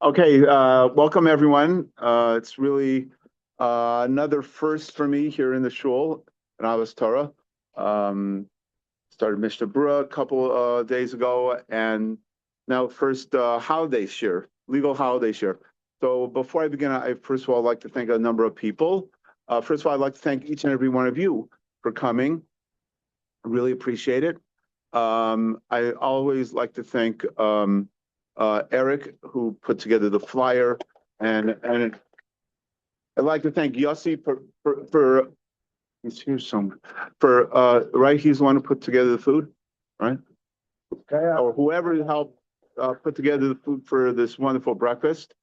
Okay, welcome everyone. It's really another first for me here in the shul, in Ahavas Torah. Started Mishnah Berurah a couple days ago, and now first holiday shiur, legal holiday shiur. So before I begin, I first of all like to thank a number of people. First of all, I'd like to thank each and every one of you for coming. I really appreciate it. I always like to thank Eric, who put together the flyer, and I'd like to thank Yossi for he's here somewhere right. He's the one who put together the food, right? Or whoever helped put together the food for this wonderful breakfast.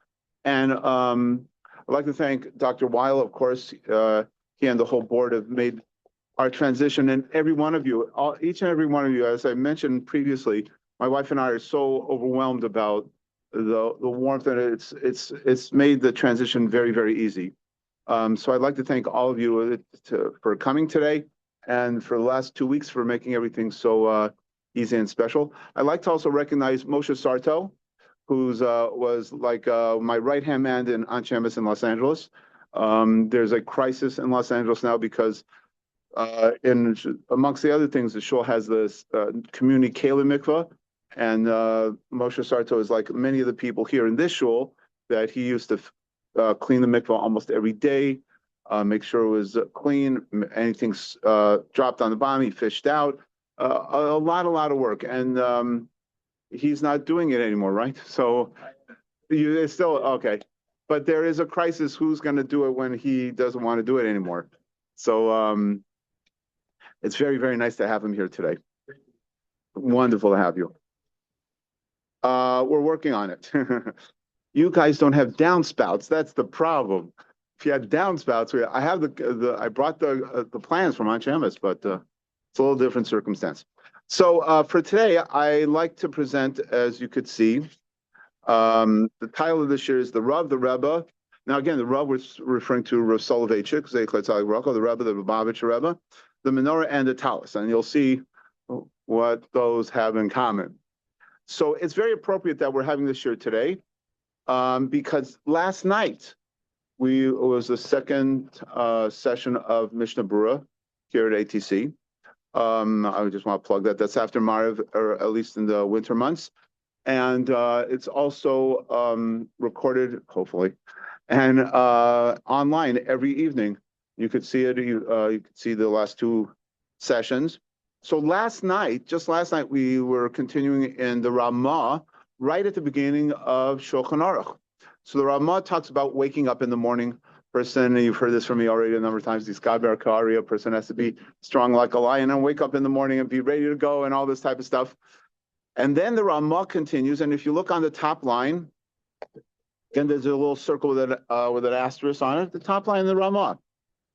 And I'd like to thank Dr. Weil, of course. He and the whole board have made our transition, and every one of you, each and every one of you, as I mentioned previously, my wife and I are so overwhelmed about the warmth, and it's made the transition very, very easy. So I'd like to thank all of you for coming today, and for the last 2 weeks for making everything so easy and special. I'd like to also recognize Moshe Sarto, who's was like my right-hand man in Ahavas in Los Angeles. There's a crisis in Los Angeles now because amongst the other things, the shul has this community keli mikvah, and Moshe Sarto is like many of the people here in this shul that he used to clean the mikvah almost every day, make sure it was clean. Anything dropped on the bottom, he fished out. A lot of work, and he's not doing it anymore, right? So it's still okay, but there is a crisis. Who's going to do it when he doesn't want to do it anymore? So it's very, very nice to have him here today. Wonderful to have you. We're working on it. You guys don't have downspouts. That's the problem. If you had downspouts, I have I brought the plans from Ahavas, but it's a little different circumstance. So for today, I like to present, as you could see, the title of this year is the Rebbe. Now again, the Rebbe was referring to Rav Soloveitchik, the Rebbe, the Lubavitcher Rebbe, the Menorah, and the Tallis, and you'll see what those have in common. So it's very appropriate that we're having this shiur today, because last night it was the second session of Mishnah Berurah here at ATC. I just want to plug that. That's after Mariv, or at least in the winter months, and it's also recorded, hopefully, and online every evening. You could see it. You could see the last two sessions. So just last night, we were continuing in the Ramah right at the beginning of Shulchan Aruch. So the Ramah talks about waking up in the morning. Person, you've heard this from me already a number of times. A person has to be strong like a lion and wake up in the morning and be ready to go and all this type of stuff. And then the Ramah continues, and if you look on the top line, again, there's a little circle with an asterisk on it. The top line of the Ramah.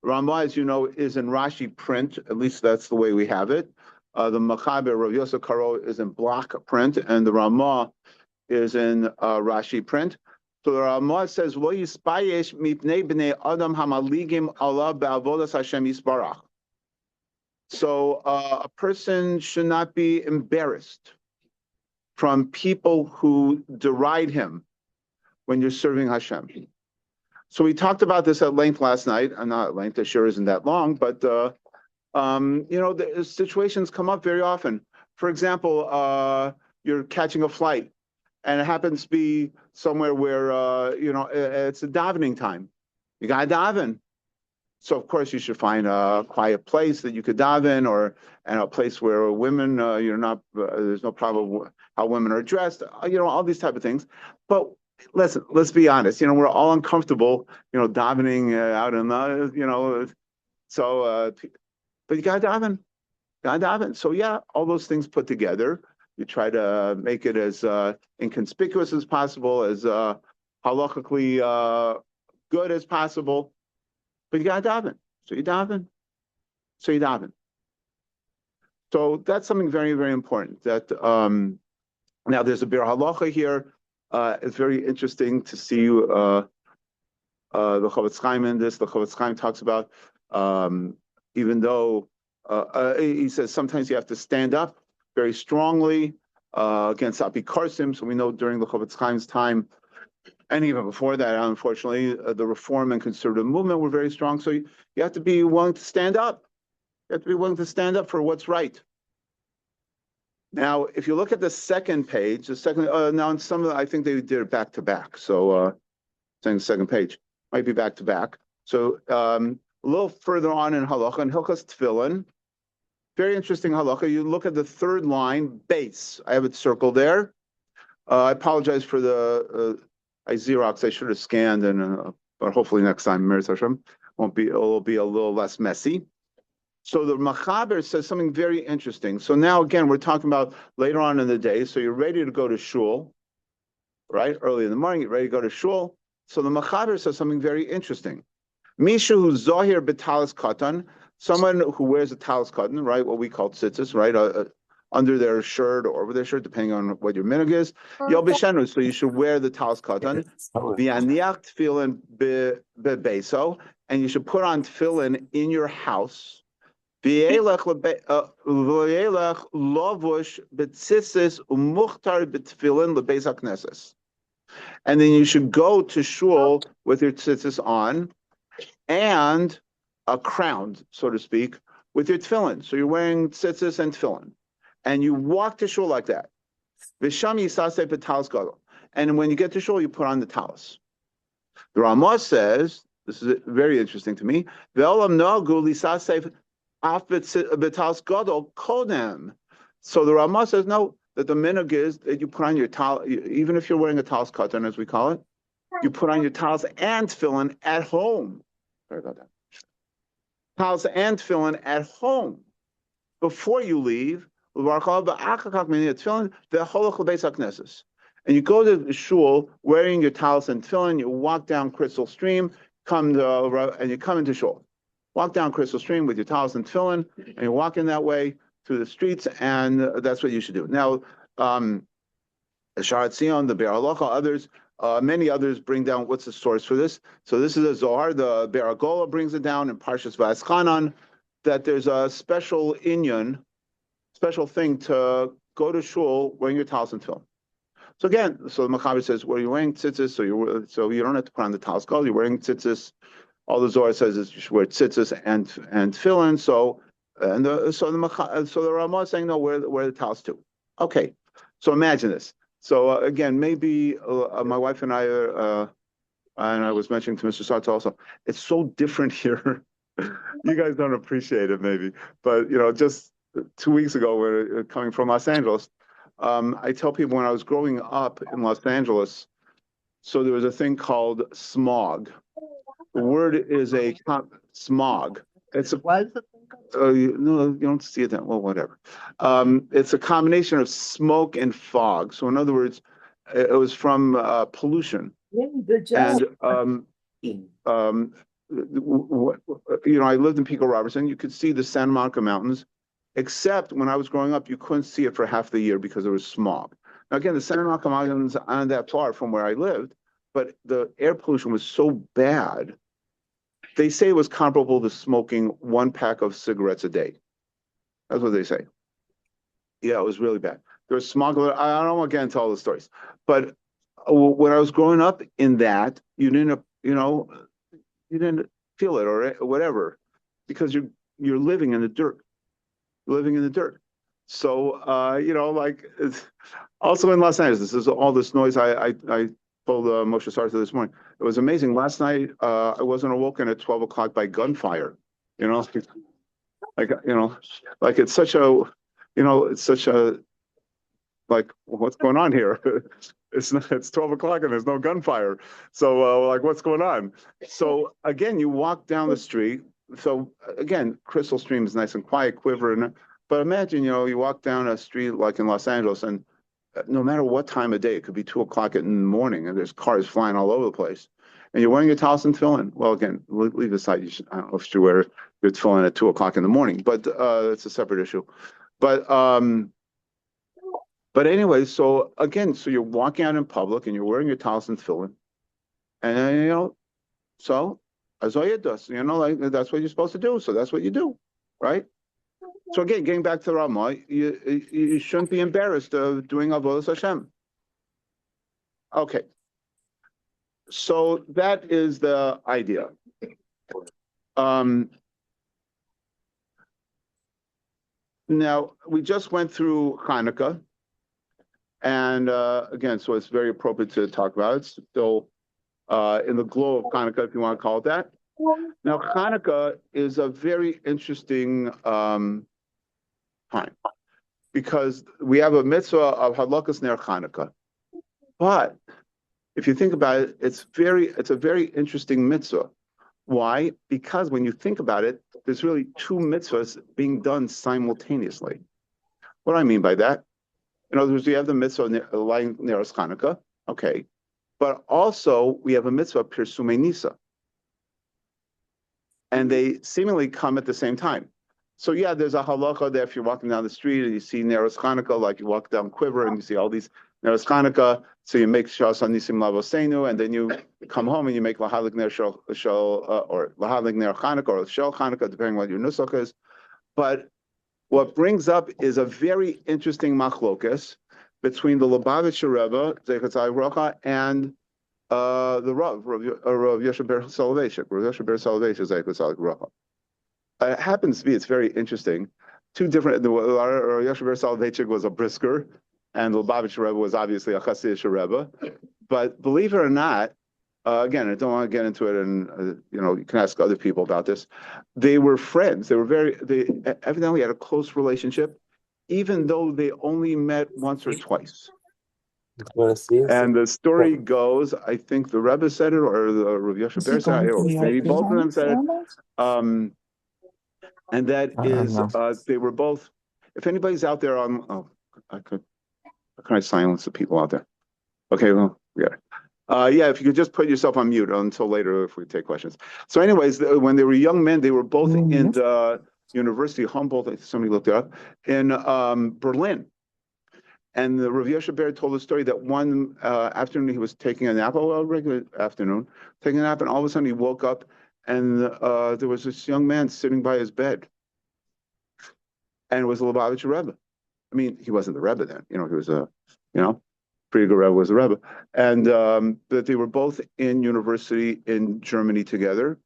Ramah, as you know, is in Rashi print. At least that's the way we have it. The Machaber, Rav Yosef Karo, is in block print, and the Ramah is in Rashi print. So the Ramah says, "Lo yispayesh mipnei bnei adam hamaligim ala be'avodas Hashem yisbarach." So a person should not be embarrassed from people who deride him when you're serving Hashem. So we talked about this at length last night. Not at length, the shiur isn't that long, but the situations come up very often. For example, you're catching a flight, and it happens to be somewhere where it's a davening time. You got to daven, so of course you should find a quiet place that you could daven, and a place where women, there's no problem how women are dressed. All these type of things, but. Listen, let's be honest. We're all uncomfortable, davening out in the, but you got to daven. So yeah, all those things put together, you try to make it as inconspicuous as possible, as halakhically good as possible. But you got to daven. So you daven. So that's something very, very important. That now there's a bir halacha here. It's very interesting to see the Chavetz Chaim in this. The Chavetz Chaim talks about even though he says sometimes you have to stand up very strongly against Apikarsim. So we know during the Chofetz Chaim's time, and even before that, unfortunately, the Reform and conservative movement were very strong. So you have to be willing to stand up. You have to be willing to stand up for what's right. Now, if you look at the second page, now some of I think they did it back to back. So saying the second page might be back to back. So a little further on in Halacha, in Hilchas Tefillin, very interesting Halacha. You look at the third line, base. I have it circled there. I apologize for the I Xerox. I should have scanned, but hopefully next time, Meretz Hashem, it'll be a little less messy. So the Machaber says something very interesting. So now again, we're talking about later on in the day. So you're ready to go to shul, right? Early in the morning, you're ready to go to shul. So the Machaber says something very interesting. Misha who zohir b'talis katan, someone who wears a talis katan, right? What we call tzitzis, right? Under their shirt or over their shirt, depending on what your minhag is. Yobishenu, so you should wear the talis katan. V'aniach tefillin bebeso, and you should put on tefillin in your house. V'yelech lavush betzitzis umuchtar betefillin lebeis hakneses. And then you should go to shul with your tzitzis on and a crown, so to speak, with your tefillin. So you're wearing tzitzis and tefillin. And you walk to shul like that. V'sham yisaseh b'talis gadol. And when you get to shul, you put on the talis. The Ramah says, this is very interesting to me, Ve'olam nogu lisaseh af b'talis gadol kodem. So the Ramah says, no, that the minhag is that you put on your talis, even if you're wearing a talis katan, as we call it, you put on your talis and tefillin at home. Sorry about that. Talis and tefillin at home before you leave. And you go to the shul wearing your talis and tefillin. You walk down Crystal Stream, and you come into shul. Walk down Crystal Stream with your talis and tefillin, and you're walking that way through the streets, and that's what you should do. Now, Sharat Sion, the Be'er Halacha, others, many others bring down what's the source for this. So this is a Zohar. The Be'er Hagola brings it down in Parshas Va'eschanan that there's a special thing to go to shul wearing your talis and tefillin. So again, so the Machaber says, well, you're wearing tzitzis, so you don't have to put on the talis gadol. You're wearing tzitzis. All the Zohar says is you should wear tzitzis and tefillin. So the Ramah is saying no, wear the talis too. Okay, so imagine this. So again, maybe my wife and I and I was mentioning to Mr. Sartre also, it's so different here. You guys don't appreciate it maybe, but just 2 weeks ago, we're coming from Los Angeles. I tell people when I was growing up in Los Angeles, so there was a thing called smog. The word is smog. It's a What is it? no, you don't see it then. Well, whatever. It's a combination of smoke and fog. So in other words, it was from pollution. Yeah, good job. And I lived in Pico Robertson. You could see the Santa Monica Mountains. Except when I was growing up, you couldn't see it for half the year because there was smog. Now, again, the Santa Monica Mountains aren't that far from where I lived, but the air pollution was so bad. They say it was comparable to smoking 1 pack of cigarettes a day. That's what they say. Yeah, it was really bad. There was smog. I don't want to get into all the stories, but when I was growing up in that, you didn't feel it or whatever, because you're living in the dirt. Living in the dirt. So, also in Los Angeles, this is all this noise. I told Moshe Sartre this morning. It was amazing. Last night, I wasn't awoken at 12 o'clock by gunfire. Like it's such a, like, what's going on here? It's 12 o'clock and there's no gunfire. So, what's going on? So again, you walk down the street. So again, Crystal Stream is nice and quiet, but imagine, you walk down a street like in Los Angeles, and no matter what time of day, it could be 2 o'clock in the morning, and there's cars flying all over the place, and you're wearing your talis and tefillin. Well, again, leave aside, I don't know if you should wear your tefillin at 2 o'clock in the morning, but it's a separate issue. But anyway, so again, so you're walking out in public, and you're wearing your talis and tefillin, and so. That's what you're supposed to do. So that's what you do, right? So again, getting back to Ramah, you shouldn't be embarrassed of doing Avodas Hashem. Okay, so that is the idea. Now we just went through Hanukkah, and again, so it's very appropriate to talk about it. It's still in the glow of Hanukkah, if you want to call it that. Now, Hanukkah is a very interesting time because we have a mitzvah of Halakas Ner Hanukkah. But if you think about it, it's a very interesting mitzvah. Why? Because when you think about it, there's really two mitzvahs being done simultaneously. What do I mean by that? In other words, we have the mitzvah of lighting Neros Hanukkah, okay, but also we have a mitzvah of Pirsumei Nisa. And they seemingly come at the same time. So yeah, there's a halacha that if you're walking down the street and you see Neros Hanukkah, like you walk down Quiver and you see all these Neros Hanukkah, so you make Shas Anisim Lavosenu, and then you come home and you make Lahalik Ner or Lahalik Ner Hanukkah or Shel Hanukkah, depending on what your nusach is. But what brings up is a very interesting machlokas between the Lubavitcher Rebbe, Zechatzai Rocha, and the Rav Yoshe Ber Soloveitchik, Rav Yoshe Ber Soloveitchik, Zechatzai Rocha. It happens to be, it's very interesting. Two different, Rav Yoshe Ber Soloveitchik was a brisker, and the Lubavitcher Rebbe was obviously a Chassidish Rebbe. But believe it or not, again, I don't want to get into it, and you can ask other people about this. They were friends. They evidently had a close relationship, even though they only met once or twice. And the story goes, I think the Rebbe said it, or the Rav Yoshe Ber said it, or maybe both of them said it. And that is, they were both. If anybody's out there on, how can I silence the people out there? Okay, well, yeah. Yeah, if you could just put yourself on mute until later if we take questions. So anyways, when they were young men, they were both in the University of Humboldt, somebody looked it up, in Berlin. And the Rav Yoshe Ber told the story that one afternoon he was taking a nap, a regular afternoon, taking a nap, and all of a sudden he woke up and there was this young man sitting by his bed. And it was the Lubavitcher Rebbe. I mean, he wasn't the Rebbe then, he was a, pretty good Rebbe was a Rebbe. And that they were both in university in Germany together.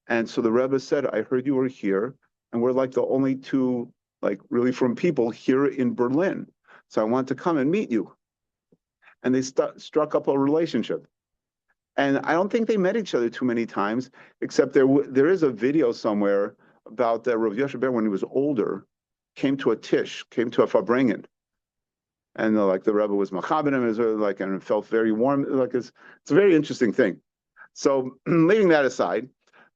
And so the Rebbe said, I heard you were here, and we're like the only two, like really from people here in Berlin. So I want to come and meet you. And they struck up a relationship. And I don't think they met each other too many times, except there is a video somewhere about that Rav Yoshe Ber, when he was older, came to a Farbrengen. And like the Rebbe was machabed him, and it felt very warm. It's a very interesting thing. So leaving that aside,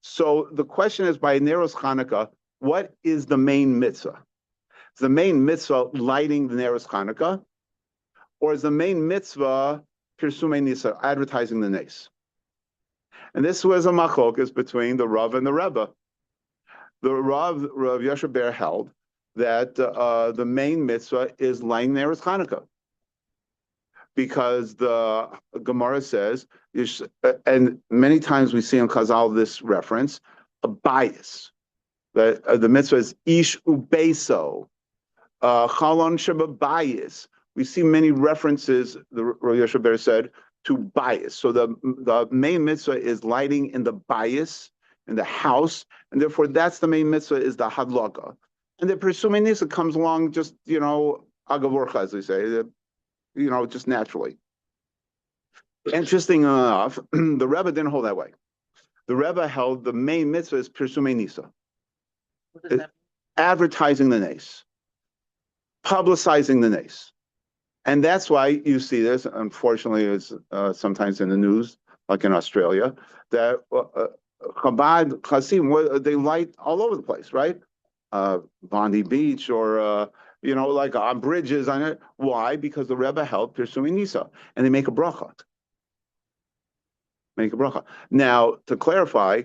so the question is, by Neros Hanukkah, what is the main mitzvah? Is the main mitzvah lighting the Neros Hanukkah, or is the main mitzvah Pirsumei Nisa, advertising the nes? And this was a machlokas between the Rav and the Rebbe. The Rav Yoshe Ber held that the main mitzvah is lighting Neros Hanukkah, because the Gemara says, and many times we see in Chazal this reference, a bias. That the mitzvah is ish ubeso, chalon shebabayis. We see many references, the Rav Yoshe Ber said, to bias. So the main mitzvah is lighting in the bias, in the house, and therefore that's the main mitzvah, is the hadlaka. And the Pirsumei Nisa comes along just, agavorcha, as they say, just naturally. Interesting enough, the Rebbe didn't hold that way. The Rebbe held the main mitzvah is Pirsumei Nisa. What does that mean? Advertising the nes, publicizing the nes. And that's why you see this, unfortunately, it's sometimes in the news, like in Australia, that Chabad Chasim, they light all over the place, right? Bondi Beach, or like on bridges on it. Why? Because the Rebbe held Pirsumei Nisa, and they make a bracha. Now, to clarify,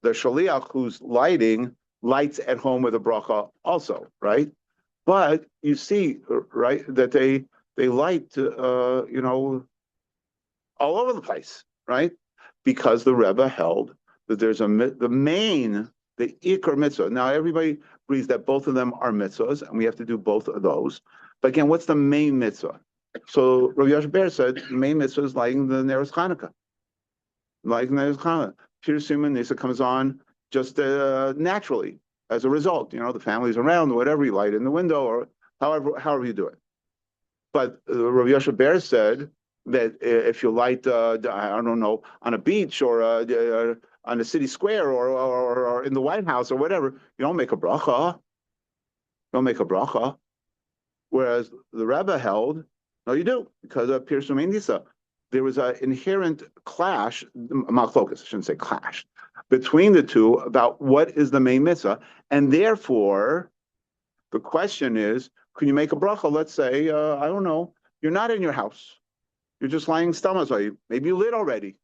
the shaliach who's lights at home with a bracha also, right? But you see, right, that they light, all over the place, right? Because the Rebbe held that there's the main the ikar mitzvah. Now, everybody agrees that both of them are mitzvahs, and we have to do both of those. But again, what's the main mitzvah? So Rabbi Yoshe Ber said the main mitzvah is lighting the Neros Chanukah. Lighting the Neros Chanukah. Pirusim and Nisa comes on just naturally as a result. The family's around, whatever, you light in the window or however you do it. But Rabbi Yoshe Ber said that if you light, I don't know, on a beach or on a city square or in the White House or whatever, you don't make a bracha. You don't make a bracha. Whereas the Rebbe held, no, you do, because of Pirsumei Nisa. There was an inherent clash, malchokes, I shouldn't say clash, between the two about what is the main mitzvah. And therefore, the question is, can you make a bracha? Let's say, I don't know, you're not in your house. You're just lying stomachs. Maybe you lit already,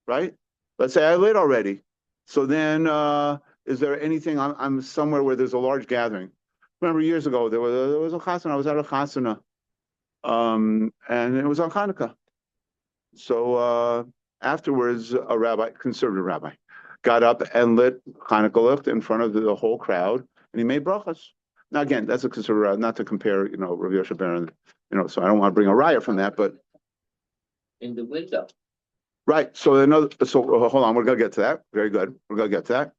right? Let's say I lit already. So then, is there anything, I'm somewhere where there's a large gathering. Remember years ago, there was a chasana. I was at a chasana, and it was on Hanukkah. So afterwards, a rabbi, conservative rabbi, got up and lit Hanukkah in front of the whole crowd, and he made brachas. Now again, that's a conservative rabbi, not to compare, Rabbi Yoshe Ber, and so I don't want to bring a riot from that, but in the window. Right. So hold on, we're gonna get to that. Very good. We're gonna get to that.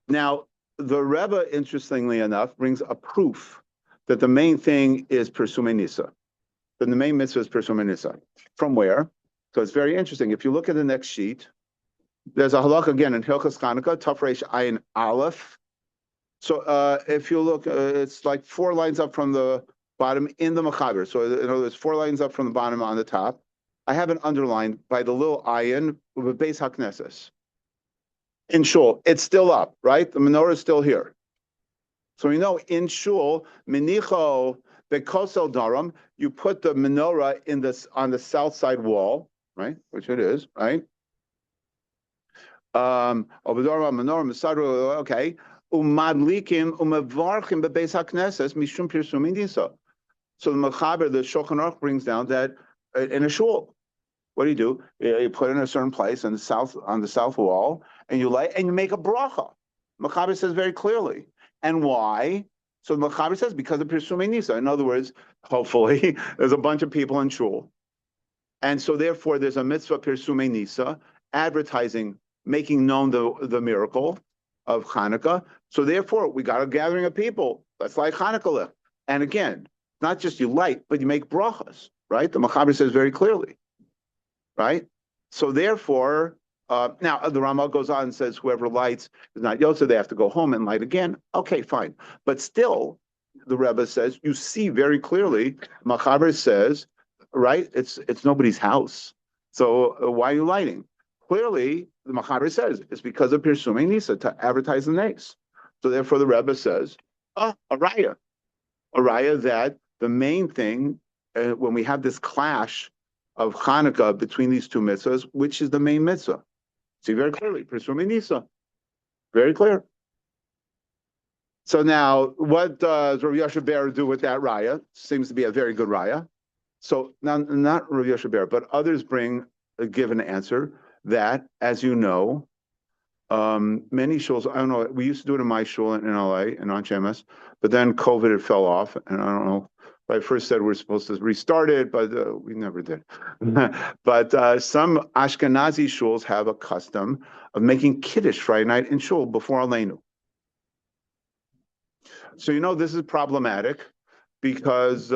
Now, the Rebbe, interestingly enough, brings a proof that the main thing is Pirsumei Nisa. That the main mitzvah is Pirsumei Nisa. From where? So it's very interesting. If you look at the next sheet, there's a halakha again in Hilchos Chanukah, Taf Reish Ayin Aleph. So if you look, it's like 4 lines up from the bottom in the Mechaber. So in other words, 4 lines up from the bottom on the top. I have it underlined by the little ayin with a Beis HaKnesses. In Shul, it's still up, right? The menorah is still here. So we know in Shul, Minicho Bekosel Daram, you put the menorah on the south side wall, right? Which it is, right? Menorah, okay. Umadlikim umevarchim bebeis haknesses mishum pirsumei nisa. So the Mechaber, the Shulchan Aruch brings down that in a shul, what do? You put it in a certain place on the south wall, and you light and you make a bracha. Mechaber says very clearly. And why? So the Mechaber says because of Pirsumei Nisa. In other words, hopefully there's a bunch of people in shul, and so therefore there's a mitzvah Pirsumei Nisa, advertising, making known the miracle of Hanukkah. So therefore we got a gathering of people. Let's light Hanukkah. And again, not just you light, but you make brachas, right? The Mechaber says very clearly, right? So therefore, now the Rama goes on and says whoever lights is not Yotze, they have to go home and light again. Okay, fine. But still, the Rebbe says, you see very clearly, Mechaber says, right, it's nobody's house. So why are you lighting? Clearly, the Mechaber says it's because of Pirsumei Nisa, to advertise the nace. So therefore the Rebbe says, a raya that the main thing, when we have this clash of Hanukkah between these two mitzvahs, which is the main mitzvah? See very clearly, Pirsumei Nisa. Very clear. So now, what does Rabbi Yoshe Ber do with that raya? Seems to be a very good raya. So now, not Rabbi Yoshe Ber, but others give an answer that, as you know, many shuls, I don't know, we used to do it in my shul in LA, in Anshe Emes, but then COVID, it fell off, and I don't know. I first said we're supposed to restart it, but we never did. But some Ashkenazi shuls have a custom of making Kiddush Friday night in shul before Aleinu. So this is problematic because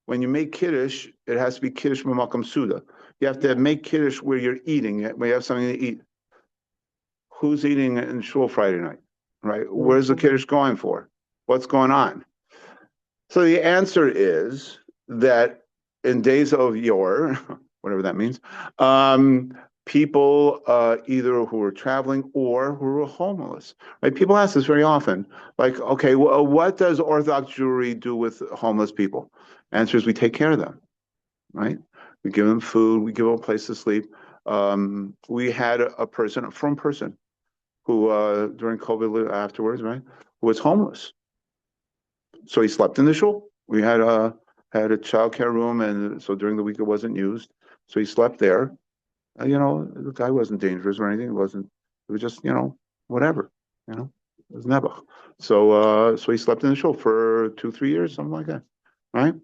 when you make Kiddush, it has to be Kiddush B'Makom Suda. You have to make Kiddush where you're eating, where you have something to eat. Who's eating in shul Friday night, right? Where's the Kiddush going for? What's going on? So the answer is that in days of yore, whatever that means, people either who were traveling or who were homeless, right? People ask this very often, like, okay, well, what does Orthodox Jewry do with homeless people? Answer is we take care of them, right? We give them food, we give them a place to sleep. We had a person who during COVID afterwards, right, who was homeless. So he slept in the shul. We had a childcare room, and so during the week it wasn't used. So he slept there. The guy wasn't dangerous or anything. It was just, whatever, it was Nebuch. So he slept in the shul for 2, 3 years, something like that, right?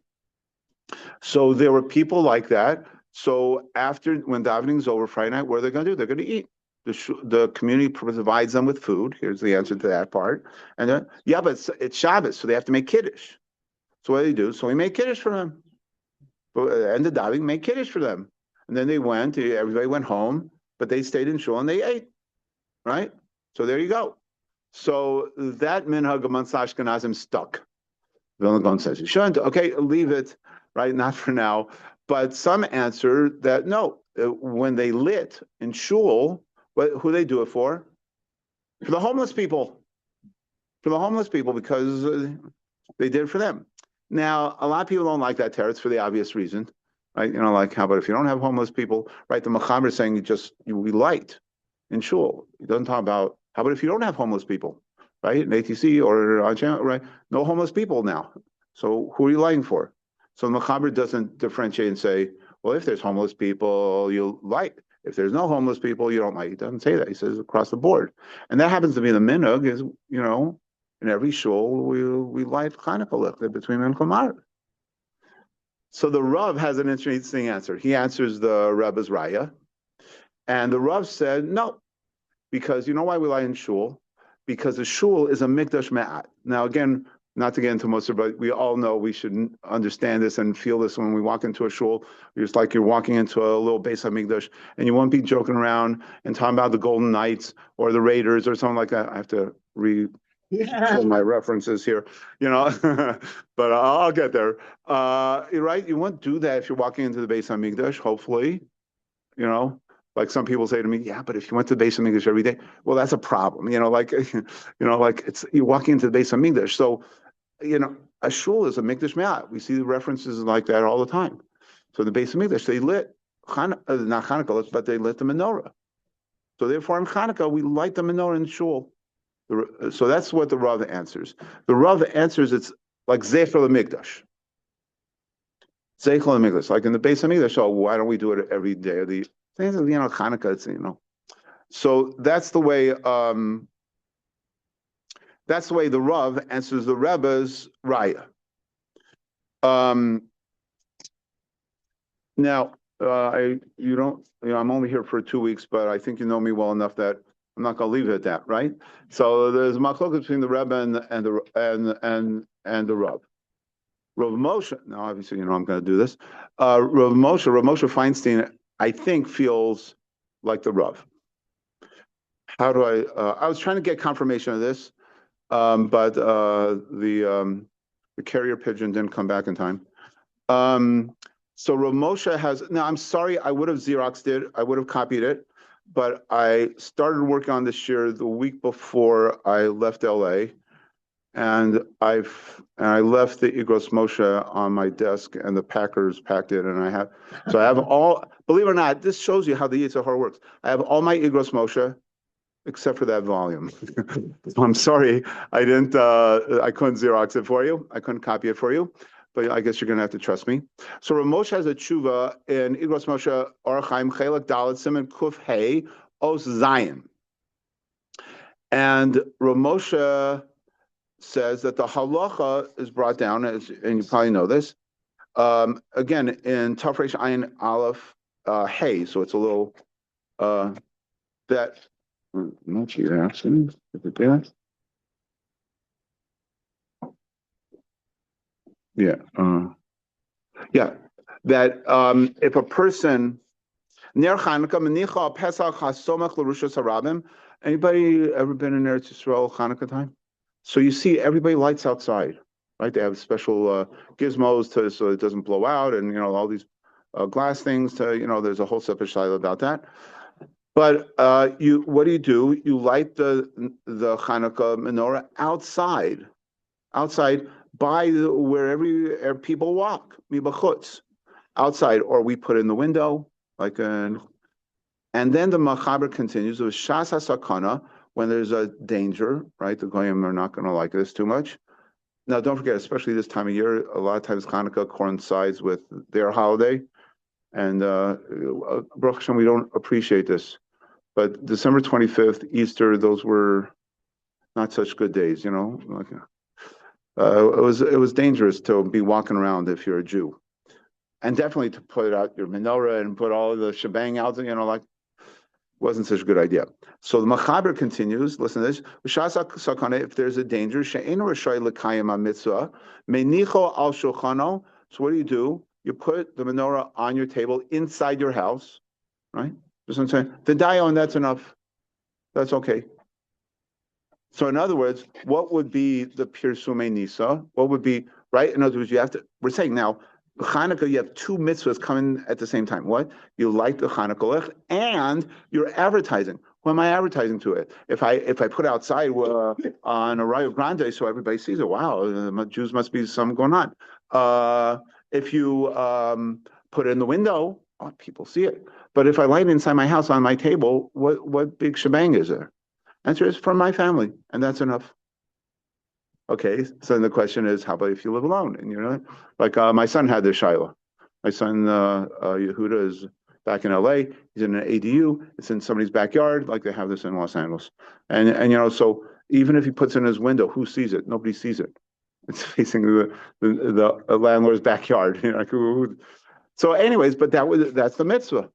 So there were people like that. So after when davening's over Friday night, what are they going to do? They're going to eat. The community provides them with food. Here's the answer to that part. And then, yeah, but it's Shabbos, so they have to make kiddush. So what do they do? So we make kiddush for them. And the davening made kiddush for them. And then everybody went home, but they stayed in shul and they ate, right? So there you go. So that minhag amongst Ashkenazim stuck. Vilna Gaon says you shouldn't. Okay, leave it, right? Not for now. But some answer that no, when they lit in shul, who they do it for? For the homeless people. For the homeless people, because they did it for them. Now, a lot of people don't like that teretz for the obvious reason, right? Like how about if you don't have homeless people, right? The Mechaber is saying we light in shul. He doesn't talk about how about if you don't have homeless people, right? In ATC or on channel, right? No homeless people now. So who are you lighting for? So the Mechaber doesn't differentiate and say, well, if there's homeless people, you light. If there's no homeless people, you don't light. He doesn't say that. He says across the board. And that happens to be the minhag is, in every shul, we light Chanukah lechem between Mincha and Maariv. So the Rav has an interesting answer. He answers the Rebbe's Raya. And the Rav said, no, because you know why we light in shul? Because the shul is a mikdash me'at. Now, again, not to get into Musar, but we all know we should understand this and feel this when we walk into a shul. It's like you're walking into a little Beis HaMikdash, and you won't be joking around and talking about the Golden Knights or the Raiders or something like that. I have to pull my references here, but I'll get there. Right? You won't do that if you're walking into the Beis HaMikdash, hopefully, like some people say to me, yeah, but if you went to the Beis HaMikdash every day, well, that's a problem. Like it's you're walking into the Beis HaMikdash. So, a shul is a mikdash me'at. We see the references like that all the time. So the Beis HaMikdash, they lit not Chanukah, but they lit the menorah. So therefore, in Chanukah, we light the menorah in shul. So that's what the Rav answers. The Rav answers it's like Zecher LeMikdash. Zecher LeMikdash, like in the Beis HaMikdash. So why don't we do it every day? Or the Chanukah, it's So that's the way. That's the way the Rav answers the Rebbe's Raya. Now, I'm only here for 2 weeks, but I think you know me well enough that I'm not going to leave it at that, right? So there's machlokas between the Rebbe and the Rav. Rav Moshe. Now, obviously, I'm going to do this. Rav Moshe Feinstein, I think, feels like the Rav. How do I was trying to get confirmation of this. But the carrier pigeon didn't come back in time. So Rav Moshe has. Now, I'm sorry, I would have Xeroxed it. I would have copied it, but I started working on this shiur the week before I left LA, and I left the Igros Moshe on my desk, and the packers packed it, and I have all. Believe it or not, this shows you how the Yitzchok works. I have all my Igros Moshe, except for that volume. So I'm sorry, I couldn't Xerox it for you. I couldn't copy it for you, but I guess you're going to have to trust me. So Rav Moshe has a tshuva in Igros Moshe Orach Chaim Chelek Dalet Siman Kuf Hey Os Zayin. And Rav Moshe says that the halacha is brought down, and you probably know this, again, in Tafresh Ayin Aleph Hey, so it's a little, that, not you asking, is it there? Yeah, that if a person Ner Chanukah Menicha Pesach Hasomach L'Rushos Harabim. Anybody ever been in Eretz Yisrael Chanukah time? So you see everybody lights outside, right? They have special gizmos so it doesn't blow out, and all these glass things. There's a whole separate shayla about that. But what do? You light the Chanukah menorah outside by wherever people walk, mibachutz, outside, or we put it in the window, and then the Machaber continues with Shas HaSakana, when there's a danger, right? The Goyim are not going to like this too much. Now, don't forget, especially this time of year, a lot of times Hanukkah coincides with their holiday, and Baruch Hashem, we don't appreciate this. But December 25th, Easter, those were not such good days, you know. It was dangerous to be walking around if you're a Jew, and definitely to put out your menorah and put all the shebang out, you know, like wasn't such a good idea. So the Machaber continues. Listen to this: if there's a danger, mitzvah menicho al shulchano. So what do? You put the menorah on your table inside your house, right? Just what I'm saying. The dion, that's enough. That's okay. So in other words, what would be the Pirsume Nisa? What would be, right? In other words, we're saying now, Hanukkah, you have two mitzvahs coming at the same time. What? You light the Hanukkah and you're advertising. Who am I advertising to it? If I put outside on a Rio Grande so everybody sees it, wow, Jews must be something going on. If you put it in the window, people see it. But if I light it inside my house on my table, what big shebang is there? Answer is from my family, and that's enough. Okay, so then the question is, how about if you live alone? And you know, like my son had this shiloh. My son Yehuda is back in LA. He's in an ADU. It's in somebody's backyard, like they have this in Los Angeles. And you know, so even if he puts it in his window, who sees it? Nobody sees it. It's facing the landlord's backyard. You know, like, so, anyways, but that's the mitzvah.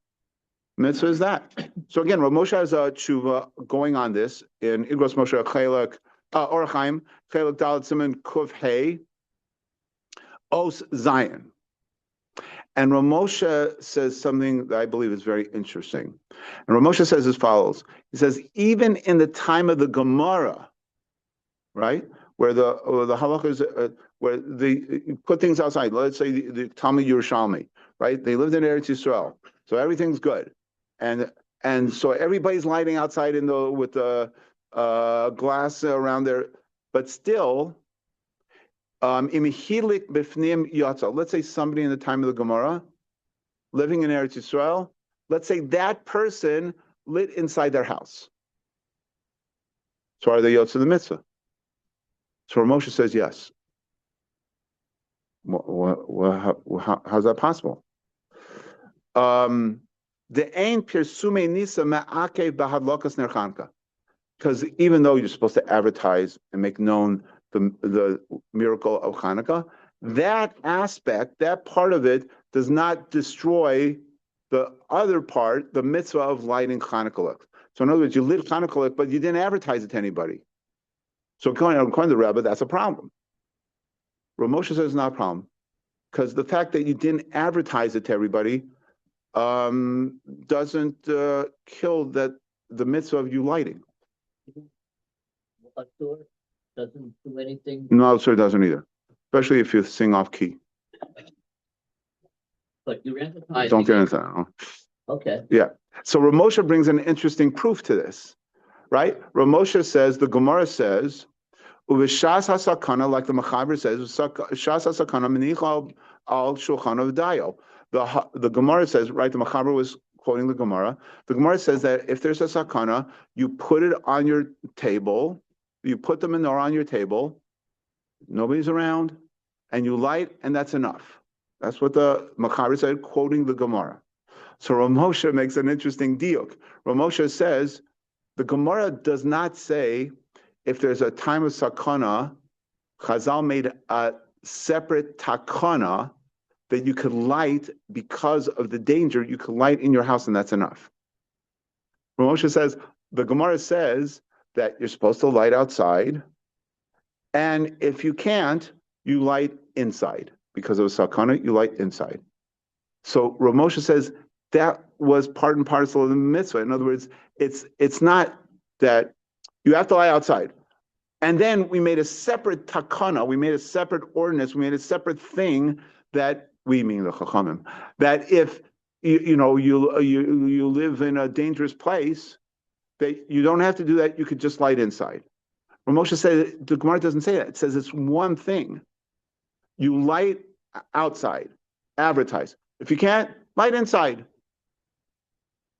Mitzvah is that. So again, Rav Moshe has a tshuva going on this in Igros Moshe Chelek Orchaim Chelek Dalet Siman Kuf Hey Os Zion. And Rav Moshe says something that I believe is very interesting. And Rav Moshe says as follows. He says, even in the time of the Gemara, right, where the halacha is, where they put things outside. Let's say the Talmud Yerushalmi, right? They lived in Eretz Yisrael, so everything's good. And so everybody's lighting outside with the glass around there, but still, imihilik bifnim yatsa. Let's say somebody in the time of the Gemara, living in Eretz Yisrael, let's say that person lit inside their house. So are they yotza the mitzvah? So Moshe says yes. How's that possible? The ain pirsume nisa ma'akev bahadlokas ner Chanukah, because even though you're supposed to advertise and make known the miracle of Hanukkah, that aspect, that part of it, does not destroy the other part, the mitzvah of lighting Hanukkah. So in other words, you lit Hanukkah, but you didn't advertise it to anybody. So according to the Rebbe, that's a problem. Rav Moshe says it's not a problem, because the fact that you didn't advertise it to everybody doesn't kill the mitzvah of you lighting. Asur doesn't do anything. No, Asur doesn't either, especially if you sing off key. But you're advertising. Don't get into that. No? Okay. Yeah. So Rav Moshe brings an interesting proof to this, right? Rav Moshe says, the Gemara says, Uvishas hasakana, like the Machaber says, Shas hasakana menichal al shulchan v'dayo. The Gemara says, right? The Machaber was quoting the Gemara. The Gemara says that if there's a sakana, you put it on your table, you put the menorah on your table, nobody's around, and you light, and that's enough. That's what the Machaber said, quoting the Gemara. So Rav Moshe makes an interesting diuk. Rav Moshe says, the Gemara does not say if there's a time of sakana, Chazal made a separate takana that you could light because of the danger, you could light in your house and that's enough. Rav Moshe says, the Gemara says that you're supposed to light outside, and if you can't, you light inside. Because of a sakana, you light inside. So Rav Moshe says that was part and parcel of the mitzvah. In other words, it's not that you have to light outside. And then we made a separate takana, we made a separate ordinance, we made a separate thing that we mean the chachamim, that if you live in a dangerous place, that you don't have to do that, you could just light inside. Rav Moshe said, the Gemara doesn't say that. It says it's one thing. You light outside, advertise. If you can't, light inside.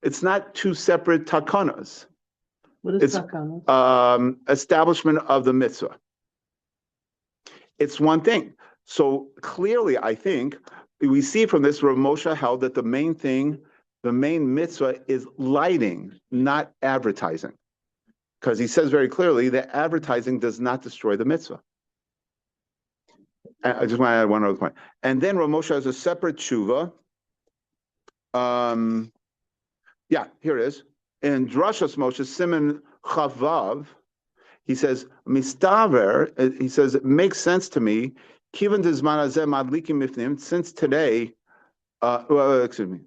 It's not two separate takanas. What is takana? Establishment of the mitzvah. It's one thing. So clearly, I think we see from this, Rav Moshe held that the main thing, the main mitzvah is lighting, not advertising. Because he says very clearly that advertising does not destroy the mitzvah. I just want to add one other point. And then Rav Moshe has a separate tshuva. Here it is. In Drashas Moshe, Siman Chavav, he says, Mistaver, he says, it makes sense to me, Kivan Dizman Hazeh Madlikim Mifnim, since today, excuse me.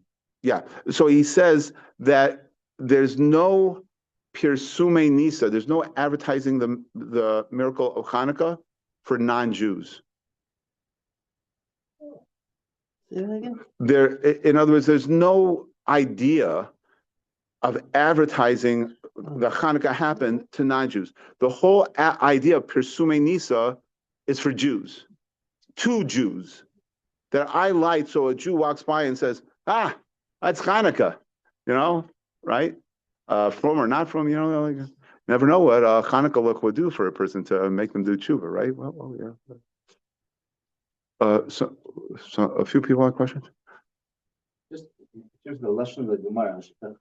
Yeah. So he says that there's no Pirsume Nisa, there's no advertising the miracle of Hanukkah for non-Jews. Say that again? There, in other words, there's no idea of advertising the Hanukkah happened to non-Jews. The whole idea of Pirsume Nisa is for Jews, to Jews, that I light so a Jew walks by and says, that's Hanukkah, right? From or not from, like, never know what a Hanukkah look would do for a person to make them do tshuva, right? Well, yeah. So a few people have questions? Just here's the lesson of the Gemara, and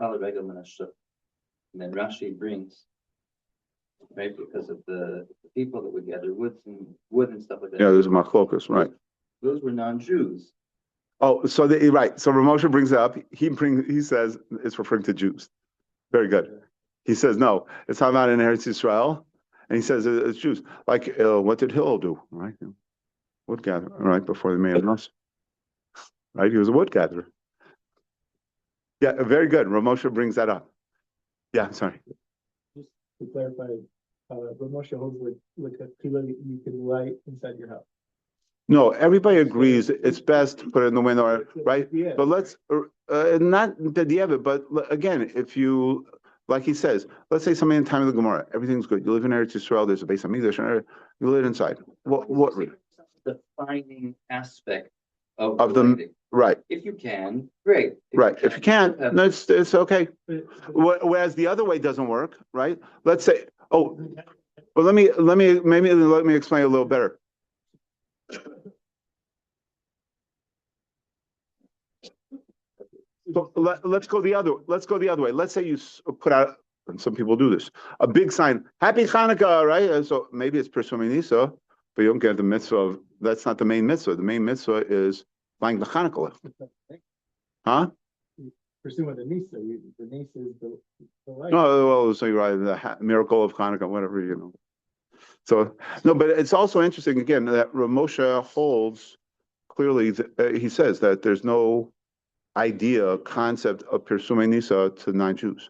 then Rashi brings, right, because of the people that would gather wood and stuff like that. Yeah, there's machlokas, right? Those were non-Jews. Oh, so right. So Rav Moshe brings it up. He says it's referring to Jews. Very good. He says no, it's talking about in Eretz Yisrael, and he says it's Jews. Like what did Hillel do? Right, wood gatherer. Right before the Menorah. Right, he was a wood gatherer. Yeah, very good. Rav Moshe brings that up. Yeah, sorry. Just to clarify, Rav Moshe holds like a pillar you can light inside your house. No, everybody agrees it's best to put it in the window, right? Yeah. But let's not the dieva, but again, if you, like he says, let's say something in time of the Gemara, everything's good. You live in Eretz Yisrael, there's a base of Hamikdash, you live inside. What? Defining aspect of the lighting. Right. If you can, great. Right. If you can't, no, it's okay. Whereas the other way doesn't work, right? Let's say, well, let me explain a little better. So let's go the other way. Let's say you put out, and some people do this, a big sign, Happy Hanukkah, right? So maybe it's Pirsume Nisa, but you don't get the mitzvah of, that's not the main mitzvah. The main mitzvah is buying the Hanukkah lift. Huh? Pursuing the Nisa. The Nisa is the light. No, well, so you're right, the miracle of Hanukkah, whatever, So, no, but it's also interesting, again, that Rav Moshe holds clearly, he says that there's no concept of Pirsume Nisa to non-Jews.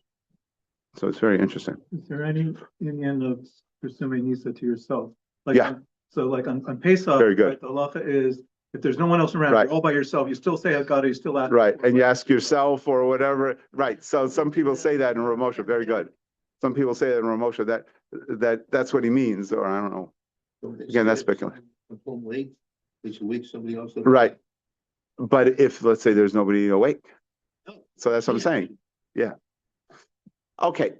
So it's very interesting. Is there any in the end of pursuing Nisa to yourself? So like on Pesach, Very good. right, the halacha is if there's no one else around, Right. you're all by yourself, you still say Haggadah, you still ask. Right, and you ask yourself or whatever. Right, so some people say that in Rav Moshe. Very good. Some people say that in Rav Moshe that's what he means, or I don't know. Again, that's speculation. Somebody else. Right, but if let's say there's nobody awake, so that's what I'm saying. Yeah. Okay,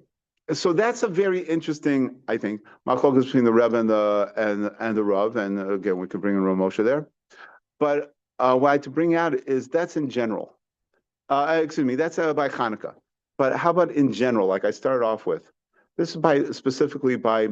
so that's a very interesting, I think, machlokas between the Rebbe and the Rav, and again we could bring in Rav Moshe there. But what I have to bring out is that's in general. Excuse me, that's by Hanukkah. But how about in general, like I started off with? This is specifically by,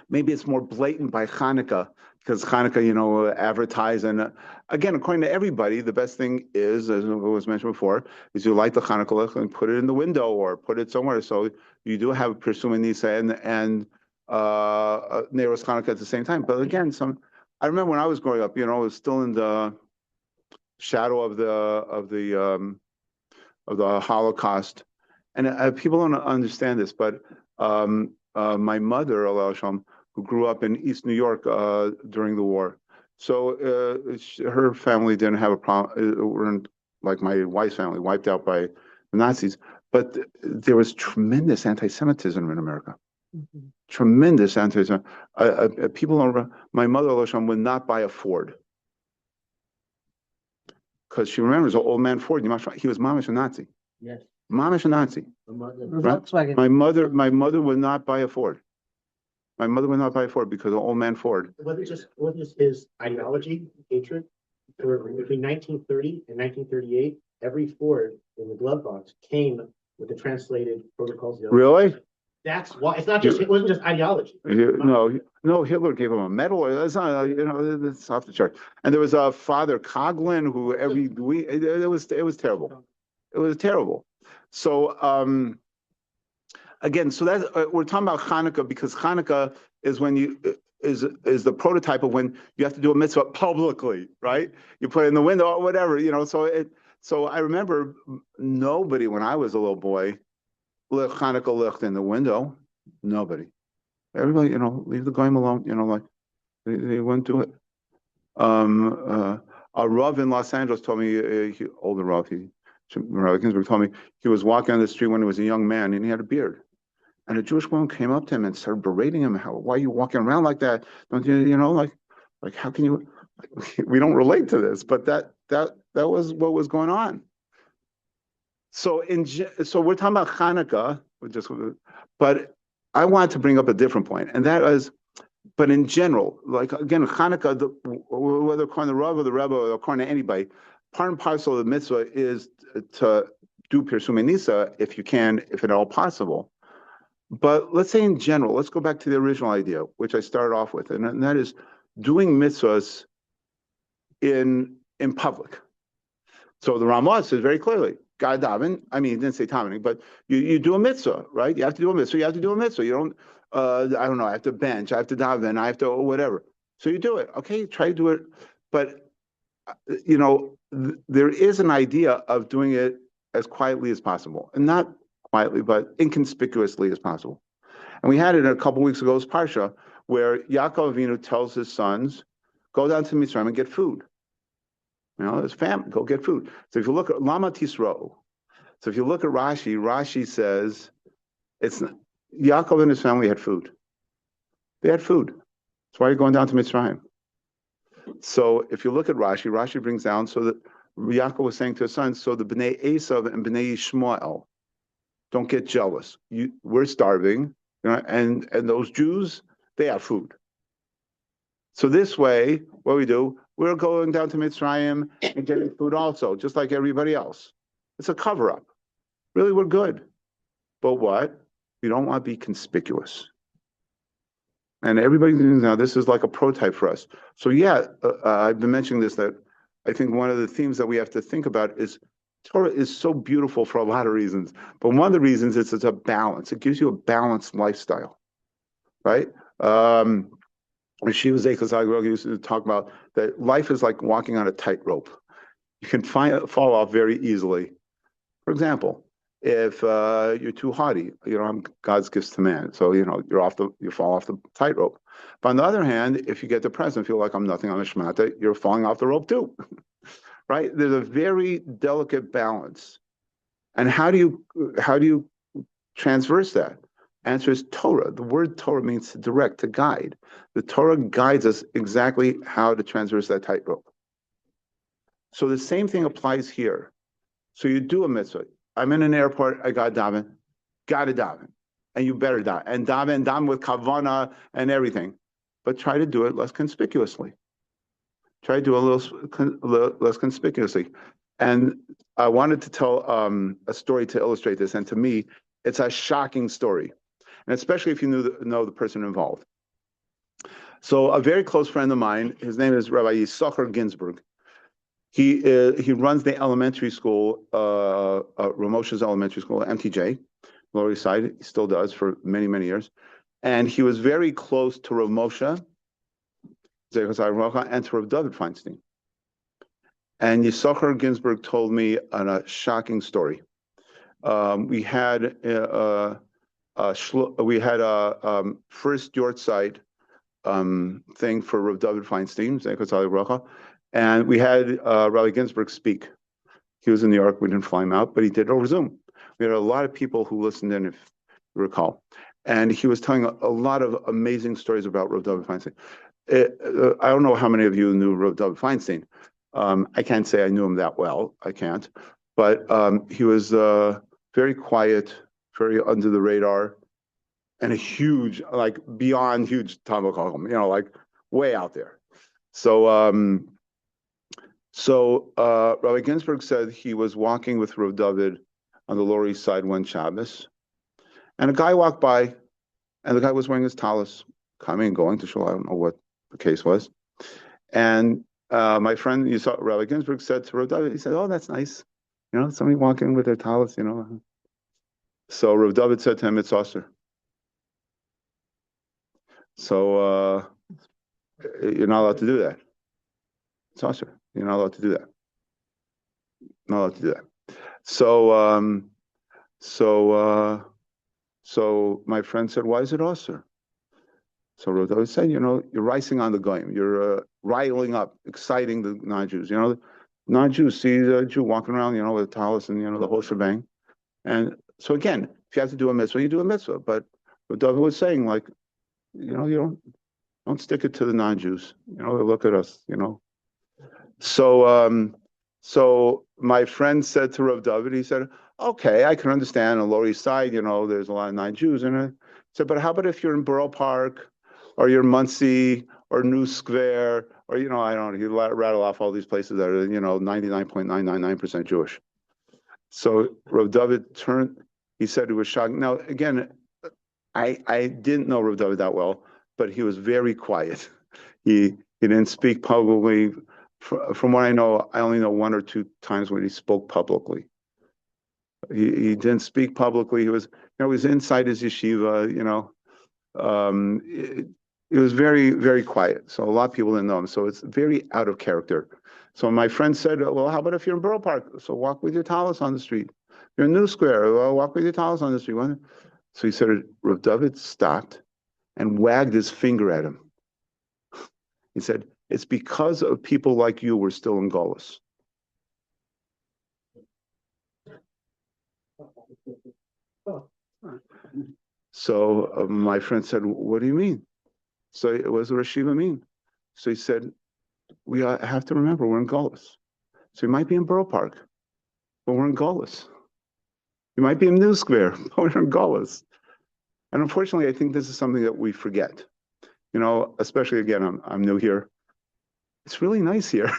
maybe it's more blatant by Hanukkah, because Hanukkah, advertise. And again, according to everybody, the best thing is, as was mentioned before, is you light the Hanukkah and put it in the window or put it somewhere. So you do have Pirsume Nisa and Neiros Hanukkah at the same time. But again, I remember when I was growing up, it was still in the shadow of the Holocaust, and people don't understand this. But my mother, Allah Shalom, who grew up in East New York during the war, so her family didn't have a problem. Weren't like my wife's family, wiped out by the Nazis. But there was tremendous anti-Semitism in America. Mhm. Tremendous anti-Semitism. My mother, Allah Shalom, would not buy a Ford because she remembers an old man Ford. He was mamish a Nazi. Yes. Mamish a Nazi. Right? Volkswagen. My mother would not buy a Ford. My mother would not buy a Ford because of old man Ford. Wasn't his ideology hatred? Between 1930 and 1938, every Ford in the glove box came with the translated protocols. Really? That's why it's not just, it wasn't just ideology. No, Hitler gave him a medal. That's not, it's off the chart. And there was a Father Coughlin who every week, it was terrible. It was terrible. So, again, so that's, we're talking about Hanukkah because Hanukkah is when is the prototype of when you have to do a mitzvah publicly, right? You put it in the window or whatever, so I remember nobody when I was a little boy lit Hanukkah licht in the window. Nobody. Everybody, leave the goyim alone. Like they wouldn't do it. A Rav in Los Angeles told me, older Rav, Rabbi Ginsburg told me he was walking on the street when he was a young man and he had a beard. And a Jewish woman came up to him and started berating him. Why are you walking around like that? Don't you, like how can you? We don't relate to this, but that was what was going on. So so we're talking about Hanukkah, but I wanted to bring up a different point, and that is, but in general, like again, Hanukkah, whether according to the Rav or the Rebbe or according to anybody, part and parcel of the mitzvah is to do Pirsumei Nisa if you can, if at all possible. But let's say in general, let's go back to the original idea, which I started off with, and that is doing mitzvahs in public. So the Ramah says very clearly, God daven. I mean, he didn't say davening, but you do a mitzvah, right? You have to do a mitzvah. You have to do a mitzvah. You don't. I don't know. I have to bench. I have to daven. I have to whatever. So you do it. Okay, try to do it, but there is an idea of doing it as quietly as possible, and not quietly, but inconspicuously as possible. And we had it a couple weeks ago's Parsha, where Yaakov Avinu tells his sons, go down to Mitzrayim and get food. His family, go get food. So if you look at Lama Tisro, so if you look at Rashi says, Yaakov and his family had food. They had food. That's why you're going down to Mitzrayim. So if you look at Rashi brings down so that Yaakov was saying to his sons, so the Bnei Esav and Bnei Yishmael, don't get jealous. We're starving, and those Jews, they have food. So this way, what we do, we're going down to Mitzrayim and getting food also, just like everybody else. It's a cover-up. Really, we're good. But what? We don't want to be conspicuous. And everybody knows now this is like a prototype for us. So I've been mentioning this, that I think one of the themes that we have to think about is Torah is so beautiful for a lot of reasons, but one of the reasons is it's a balance. It gives you a balanced lifestyle, right? She was used to talk about that life is like walking on a tightrope. You can fall off very easily. For example, if you're too haughty, God's gifts to man, so you fall off the tightrope. But on the other hand, if you get depressed and feel like I'm nothing on a shmata, you're falling off the rope too. Right? There's a very delicate balance. And how do you transverse that? Answer is Torah. The word Torah means to direct, to guide. The Torah guides us exactly how to transverse that tightrope. So the same thing applies here. So you do a mitzvah. I'm in an airport, I got daven, and you better daven, and daven with kavana and everything. But try to do it less conspicuously. Try to do a little less conspicuously. And I wanted to tell a story to illustrate this. And to me, it's a shocking story. And especially if you know the person involved. So a very close friend of mine, his name is Rabbi Yitzchok Ginsburg. He runs the elementary school, Ramosha's elementary school, MTJ, Lower East Side. He still does for many, many years. And he was very close to Rav Moshe, and to Rav David Feinstein. And Yitzchok Ginsburg told me a shocking story. We had a first Yortzeit thing for Rav David Feinstein, and we had Rabbi Ginsburg speak. He was in New York. We didn't fly him out, but he did it over Zoom. We had a lot of people who listened in, if you recall. And he was telling a lot of amazing stories about Rav David Feinstein. I don't know how many of you knew Rav David Feinstein. I can't say I knew him that well. I can't. But he was very quiet, very under the radar, and a huge, like beyond huge Talmud Chacham, like way out there. So So Rabbi Ginsburg said he was walking with Rav David on the Lower East Side one Shabbos, and a guy walked by, and the guy was wearing his tallis, coming and going to shul. I don't know what the case was. And my friend, you saw Rabbi Ginsburg said to Rav David, he said, "Oh, that's nice, somebody walking with their tallis, So Rav David said to him, "It's usher." So you're not allowed to do that. It's usher. You're not allowed to do that. Not allowed to do that. So my friend said, "Why is it usher?" So Rav David said, "You're rising on the goyim. You're riling up, exciting the non-Jews. Non-Jews see a Jew walking around, with a tallis and the whole shebang. And so again, if you have to do a mitzvah, you do a mitzvah. But Rav David was saying, like, you don't stick it to the non-Jews. Look at us. So my friend said to Rav David, he said, "Okay, I can understand on the Lower East Side, there's a lot of non-Jews in it." He said, "But how about if you're in Borough Park, or you're Muncie, or New Square, or I don't know." He rattle off all these places that are 99.999% Jewish. So Rav David turned. He said he was shocked. Now again, I didn't know Rav David that well, but he was very quiet. He didn't speak publicly. From what I know, I only know one or two times when he spoke publicly. He didn't speak publicly. He was, he was inside his yeshiva. It was very, very quiet. So a lot of people didn't know him. So it's very out of character. So my friend said, "Well, how about if you're in Borough Park? So walk with your tallis on the street. You're in New Square. Well, walk with your tallis on the street." So he said, Rav David stopped and wagged his finger at him. He said, "It's because of people like you we're still in Golus." So my friend said, "What do you mean?" So what does the Rashiva mean? So he said, "We have to remember we're in Golus. So we might be in Borough Park, but we're in Golus. We might be in New Square, but we're in Golus." And unfortunately, I think this is something that we forget. Especially again, I'm new here. It's really nice here.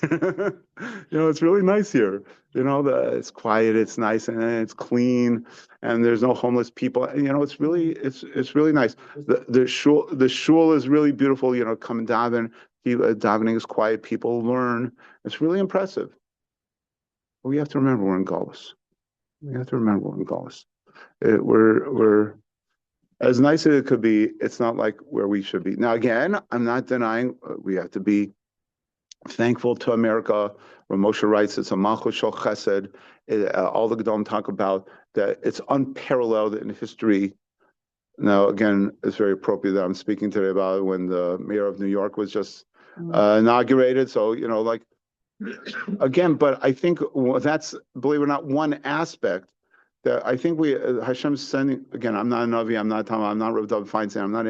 It's really nice here. It's quiet, it's nice, and it's clean, and there's no homeless people. It's really nice. The shul is really beautiful. Come and daven. Davening is quiet. People learn. It's really impressive. But we have to remember we're in Golus. We're as nice as it could be. It's not like where we should be. Now again, I'm not denying we have to be thankful to America. Where Moshe writes, it's a malchus shel chesed. All the Gedolim talk about that it's unparalleled in history. Now, again, it's very appropriate that I'm speaking today about when the mayor of New York was just inaugurated. So, again, but I think that's, believe it or not, one aspect that I think Hashem's sending. Again, I'm not a Navi, I'm not Tom, I'm not Rav David Feinstein, I'm not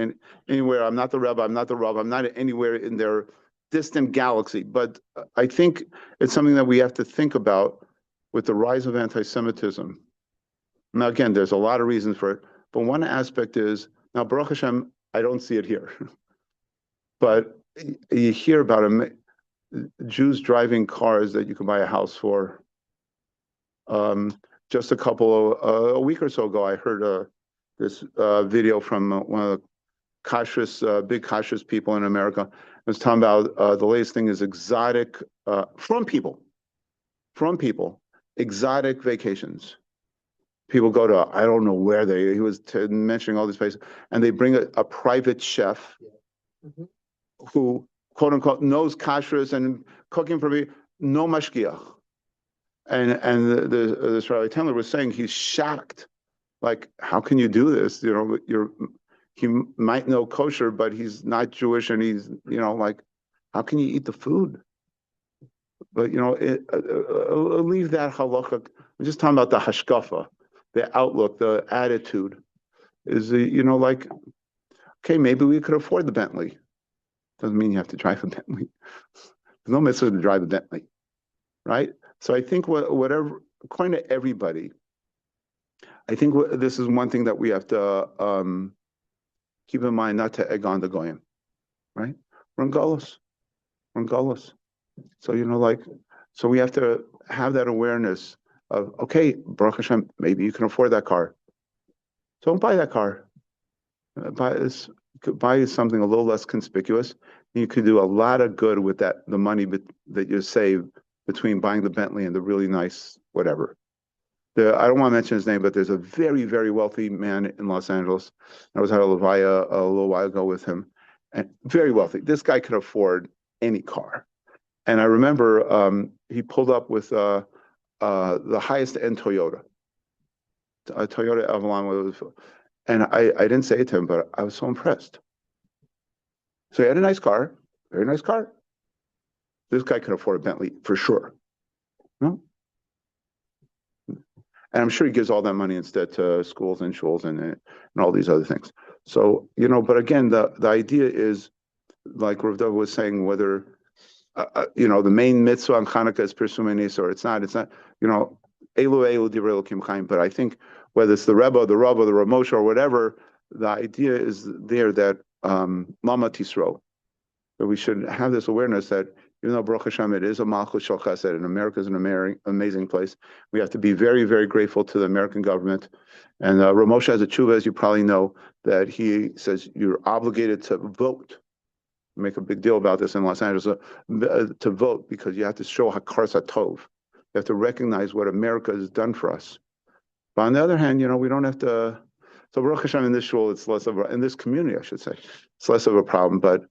anywhere, I'm not the Rebbe, I'm not the Rav, I'm not anywhere in their distant galaxy. But I think it's something that we have to think about with the rise of anti-Semitism. Now, again, there's a lot of reasons for it, but one aspect is, now, Baruch Hashem, I don't see it here, but you hear about Jews driving cars that you can buy a house for. Just a week or so ago, I heard this video from one of the big kashrus people in America. It was talking about the latest thing is exotic, from people, exotic vacations. People go to, I don't know where he was mentioning all these places, and they bring a private chef who, quote unquote, knows kashrus and cooking for me, no mashgiach. And this Rabbi Tendler was saying he's shocked. Like, how can you do this? He might know kosher, but he's not Jewish, and he's, like, how can you eat the food? But leave that halacha. I'm just talking about the hashkafa, the outlook, the attitude. Is like, okay, maybe we could afford the Bentley. Doesn't mean you have to drive a Bentley. There's no mitzvah to drive a Bentley, right? So I think whatever, according to everybody, I think this is one thing that we have to keep in mind, not to egg on the goyim, right? We're in Galus. So So we have to have that awareness of, okay, Baruch Hashem, maybe you can afford that car. Don't buy that car. Buy something a little less conspicuous. You could do a lot of good with the money that you save between buying the Bentley and the really nice whatever. I don't want to mention his name, but there's a very, very wealthy man in Los Angeles. I was at a Levaya a little while ago with him, and very wealthy. This guy could afford any car. And I remember he pulled up with the highest end Toyota, a Toyota Avalon. And I didn't say it to him, but I was so impressed. So he had a nice car, very nice car. This guy could afford a Bentley for sure. No? And I'm sure he gives all that money instead to schools and shuls and all these other things. So, but again, the idea is, like Rav Dov was saying, whether, the main mitzvah on Hanukkah is Pirsumei Nes or it's not, Elu Divrei Elokim Chaim. But I think whether it's the Rebbe, the Rav, the Ramosha, or whatever, the idea is there that Lama Tisro, that we should have this awareness that even though Baruch Hashem, it is a Malchus Shel Chesed, and America is an amazing place, we have to be very, very grateful to the American government. And Ramosha has a tshuva, as you probably know, that he says you're obligated to vote. Make a big deal about this in Los Angeles, to vote, because you have to show Hakar Satov. You have to recognize what America has done for us. But on the other hand, we don't have to. So Baruch Hashem, in this shul, it's less of in this community, I should say, it's less of a problem. But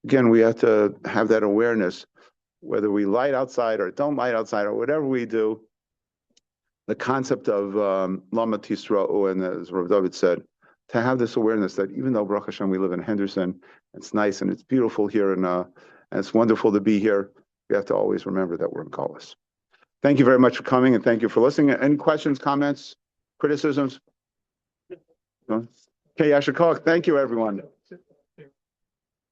again, we have to have that awareness, whether we light outside or don't light outside or whatever we do. The concept of Lama Tisra'u, and as Rav David said, to have this awareness that even though Baruch Hashem, we live in Henderson, it's nice and it's beautiful here, and it's wonderful to be here. We have to always remember that we're in Tallis. Thank you very much for coming, and thank you for listening. Any questions, comments, criticisms? No? Okay, Yashikok, thank you, everyone.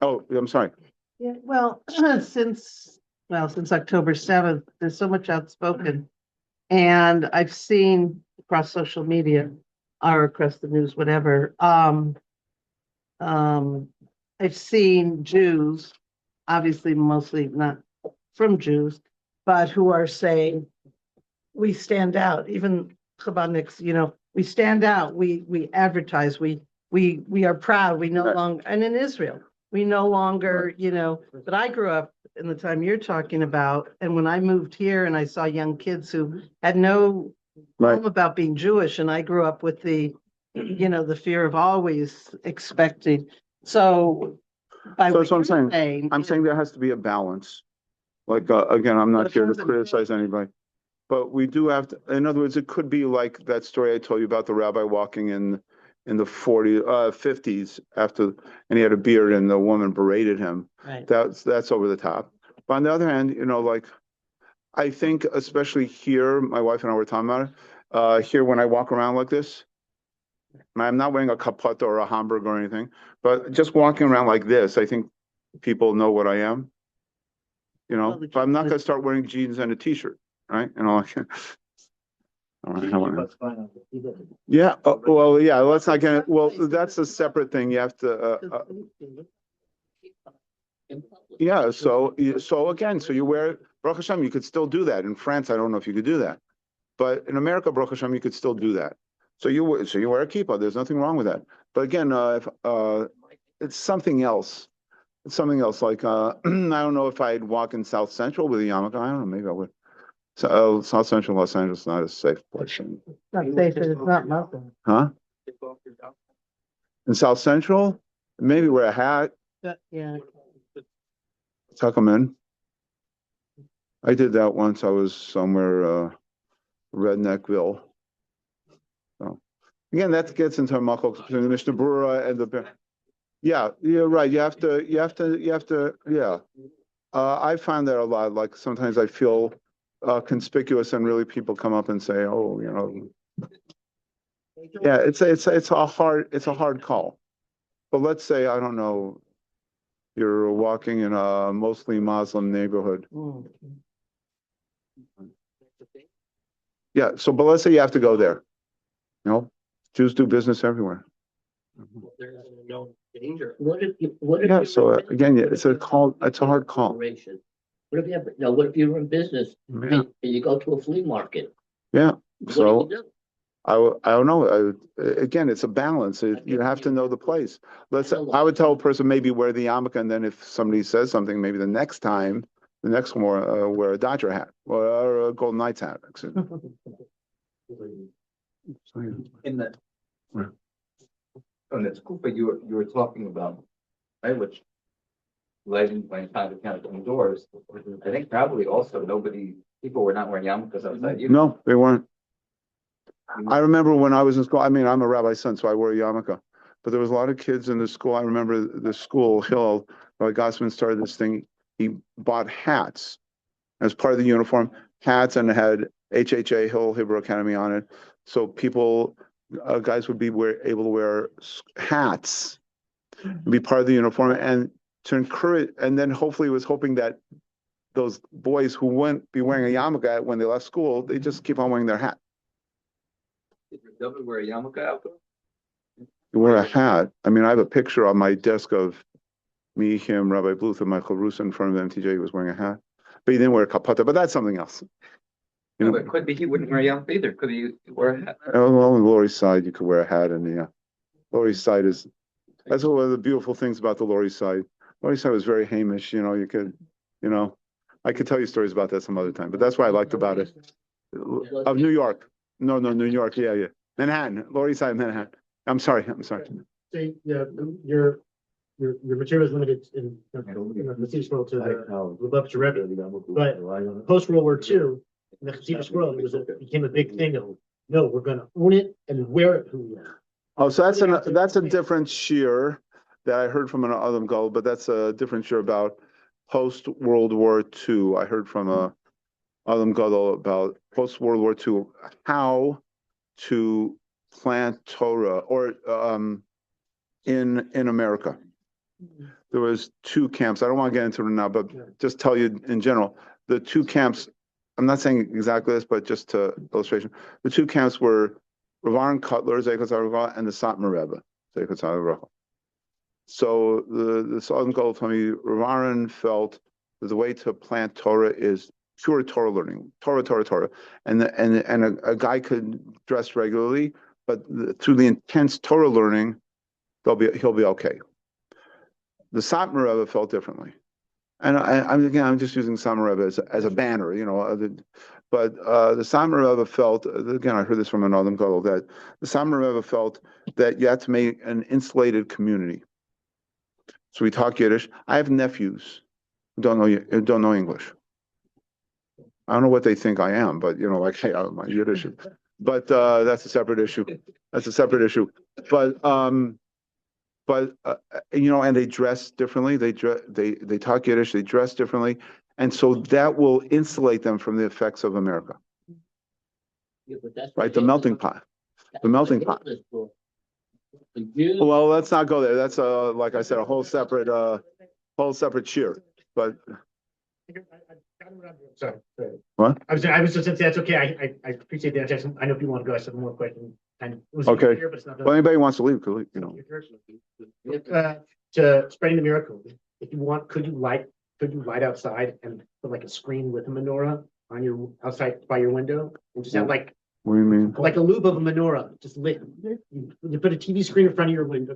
Oh, I'm sorry. Yeah, well, since October 7th, there's so much outspoken. And I've seen across social media or across the news, whatever, I've seen Jews, obviously mostly not from Jews, but who are saying, we stand out, even Chabadniks, we stand out, we advertise, we are proud, we no longer, and in Israel, we no longer, but I grew up in the time you're talking about, and when I moved here and I saw young kids who had no problem about being Jewish, and I grew up with the fear of always expecting. So that's what I'm saying. I'm saying there has to be a balance. Like, again, I'm not here to criticize anybody, but we do have to, in other words, it could be like that story I told you about the rabbi walking in the 50s after, and he had a beard and the woman berated him. Right. That's over the top. But on the other hand, I think especially here, my wife and I were talking about it, here when I walk around like this, I'm not wearing a kaput or a Hamburg or anything, but just walking around like this, I think people know what I am. But I'm not going to start wearing jeans and a t-shirt, right? Yeah. Well, yeah. Let's not get it. Well, that's a separate thing. You have to. Yeah. So again, so you wear Baruch Hashem. You could still do that in France. I don't know if you could do that, but in America, Baruch Hashem, you could still do that. So you wear a kippah. There's nothing wrong with that. But again, if it's something else. It's something else. Like I don't know if I'd walk in South Central with a yarmulke. I don't know. Maybe I would. So South Central Los Angeles is not a safe place. Not safe, it's not Muslim. Huh? In South Central, maybe wear a hat. Yeah. Tuck them in. I did that once. I was somewhere, Redneckville. So again, that gets into a machlokas between the Mishnah Berurah and the. Yeah, you're right. You have to. Yeah. I find that a lot. Like sometimes I feel conspicuous, and really people come up and say, "Oh, yeah." It's a hard call. But let's say I don't know, you're walking in a mostly Muslim neighborhood. Yeah. So, but let's say you have to go there. Jews do business everywhere. There's no danger. What if Yeah. So again, it's a hard call. What if you have, no, what if you're in business Yeah, and you go to a flea market? yeah. What do So you do? I don't know. Again, it's a balance. You have to know the place. I would tell a person maybe wear the yarmulke, and then if somebody says something, maybe the next time, the next one, wear a Dodger hat or a Golden Knights hat. Excuse me. So, yeah. In the. Yeah. Oh, that's cool, but you were talking about, right, which legend by time to count indoors. I think probably also people were not wearing yarmulkes outside either. No, they weren't. I remember when I was in school. I mean, I'm a rabbi's son, so I wore a yarmulke. But there was a lot of kids in the school. I remember the school, Hillel, Rabbi Gossman started this thing. He bought hats as part of the uniform, hats, and it had HHA, Hill Hebrew Academy on it. So guys would be able to wear hats, be part of the uniform, and to encourage, and then hopefully was hoping that those boys who wouldn't be wearing a yarmulke when they left school, they just keep on wearing their hat. Did your Rebbe wear a yarmulke out there? You wear a hat. I mean, I have a picture on my desk of me, him, Rabbi Bluth, and Michael Russo in front of MTJ. He was wearing a hat, but he didn't wear a kapata. But that's something else. You No, know, but could be he wouldn't wear a yarmulke either. Could he wear a hat? well, on the Lower East Side, you could wear a hat, and yeah, Lower East Side that's one of the beautiful things about the Lower East Side. Lower East Side was very Hamish. I could tell you stories about that some other time, but that's what I liked about it. Of New York. No, New York. Yeah. Manhattan, Lower East Side, Manhattan. I'm sorry. So, yeah, your material is limited in the Chassidish world to the above to Rebbe. But post World War II, in the Chassidish world, it became a big thing of, no, we're gonna own it and wear it who we are. Oh, so that's a different shiur that I heard from an Adam Gull, but that's a different shiur about post World War II. I heard from a Adam Gull about post World War II, how to plant Torah or in America. There was two camps. I don't want to get into it now, but just tell you in general, the two camps. I'm not saying exactly this, but just to illustration, the two camps were Rav Aaron Kotler, Zeichatz HaRavah, and the Satmar Rebbe, Zeichatz HaRavah. So the Adam Gull told me Rav Aaron felt that the way to plant Torah is pure Torah learning, Torah, and a guy could dress regularly, but through the intense Torah learning, he'll be okay. The Satmar Rebbe felt differently, and I'm just using Satmar Rebbe as a banner, but the Satmar Rebbe felt, again, I heard this from an Adam Gadol, that the Satmar Rebbe felt that you have to make an insulated community. So we talk Yiddish. I have nephews who don't know English. I don't know what they think I am, but like, hey, my Yiddish. But that's a separate issue. But and they dress differently. They talk Yiddish. They dress differently, and so that will insulate them from the effects of America. Yeah, but that's Right, what the Hitler- melting pot. that's The melting what pot. Hitler's for. The Jews, Well, let's not go there. That's like I said, a whole separate shiur. But Sorry. what? I was just saying, that's okay. I appreciate the answer. I know if you want to go, I have one more question. Kind of was Okay. here, but it's not Well, anybody wants to leave, could to spreading the miracle. If you want, could you light outside and put like a screen with a menorah on your outside by your window, and just have like What do you mean? a loop of a menorah just lit. You put a TV screen in front of your window.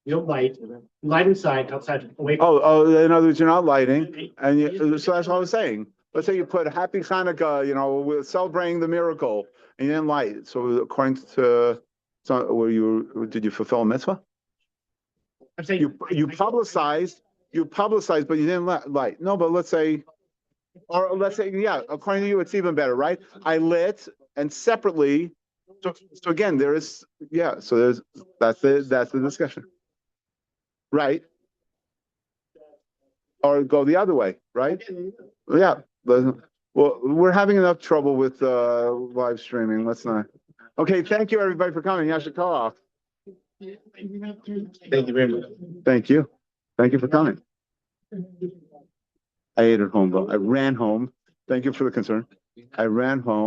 You don't light. You light inside, outside, away. Oh, in other words, you're not lighting, and so that's what I was saying. Let's say you put Happy Hanukkah, we're celebrating the miracle, and you didn't light. So according to, did you fulfill a mitzvah? I'm saying You publicized, but you didn't light. No, but let's say, yeah, according to you, it's even better, right? I lit, and separately. So again, that's the discussion. Right. Or go the other way, right? Yeah. Well, we're having enough trouble with live streaming. Let's not. Okay, thank you everybody for coming. Yashikov. Thank you very much. Thank you. Thank you for coming. I ate at home, though. I ran home. Thank you for the concern. I ran home.